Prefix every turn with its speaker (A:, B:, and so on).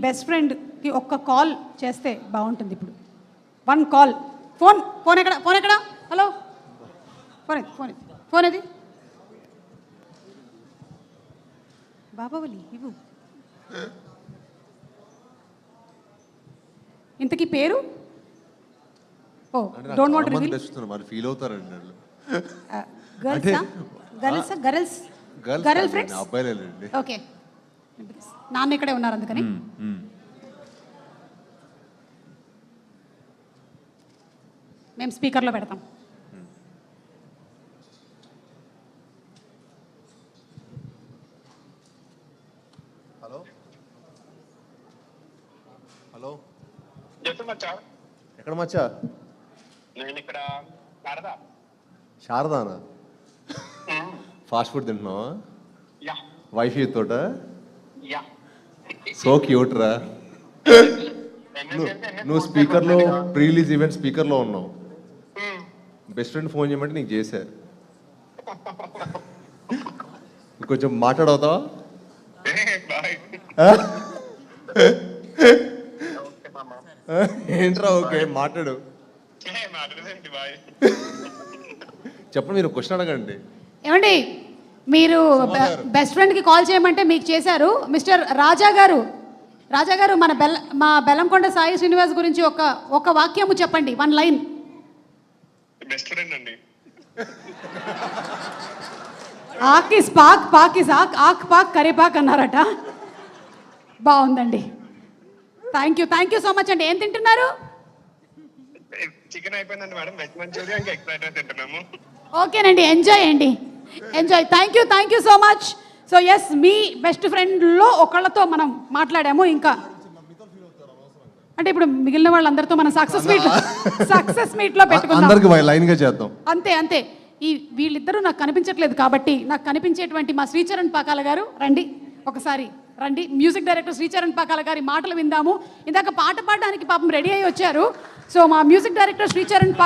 A: Best ఫ్రెండ్కి ఒక్క call చేస్తే బాగుంటుంది. ఇప్పుడు 1 కాల్. ఫోన్ ఎక్కడ హలో, ఫోన్ ఇది బాబావలి ఇవ్వు. ఇంతకీ పేరు? ఓ డోంట్ వాంట్ రివీల్.
B: మరి ఫీల్ అవుతారండి
A: గర్ల్ ఫ్రెండ్స్.
B: అబ్బాయిలేండి.
A: ఓకే, నాన్న ఇక్కడే ఉన్నారు అందుకని. మేము స్పీకర్లో పెడతాం.
B: హలో హలో, ఎక్కడ మచ్చా?
C: నేను ఇక్కడ
B: శారదానా? ఫాస్ట్ ఫుడ్ తింటున్నావా?
C: యా
B: వైఫై తోట?
C: యా
B: సో క్యూట్ రా. నువ్వు స్పీకర్లో ప్రీ రిలీజ్ ఈవెంట్ స్పీకర్లో ఉన్నావు. బెస్ట్ ఫ్రెండ్ ఫోన్ చేయమంటే నీకు చేశా. కొంచెం మాట్లాడవుతావా? ఏంట్రా? ఓకే మాట్లాడు. చెప్పండి, మీరు క్వశ్చన్ అడగండి.
A: ఏమండి, మీరు బెస్ట్ ఫ్రెండ్కి కాల్ చేయమంటే మీకు చేశారు. మిస్టర్ రాజా గారు మా బెల్లంకొండ సాయి శ్రీనివాస్ గురించి ఒక వాక్యము చెప్పండి, 1 లైన్.
C: బెస్ట్ ఫ్రెండ్ అండి.
A: ఆకిస్ పాక్ పాకిస్ ఆక్ పాక్ కరేపాక్ అన్నారట. బాగుందండి. థ్యాంక్ యూ సో మచ్ అండి. ఏం తింటున్నారు?
C: చికెన్ అయిపోయిందండి మేడం. వెజ్ మంచూరియా ఇంకా ఎగ్ ఫ్రైడ్ రైస్ తింటున్నాము.
A: ఓకేనండి, enjoy. Thank you so much. So yes, మీ బెస్ట్ ఫ్రెండ్లో ఒకళ్ళతో మనం మాట్లాడాము. ఇంకా అంటే ఇప్పుడు మిగిలిన వాళ్ళందరితో మనం సక్సెస్ మీట్లో పెట్టుకుందాం.
B: లైన్ గా చేద్దాం.
A: అంతే. వీళ్ళిద్దరూ నాకు కనిపించట్లేదు కాబట్టి నాకు కనిపించేటువంటి మా శ్రీచరణ్ పాకాల గారు ఒకసారి రండి. మ్యూజిక్ డైరెక్టర్ శ్రీచరణ్ పాకాల గారి మాటలు విందాము. ఇందాక పాట పాడడానికి పాపం రెడీ అయ్యి వచ్చారు. సో మా మ్యూజిక్ డైరెక్టర్ శ్రీచరణ్ పాకాల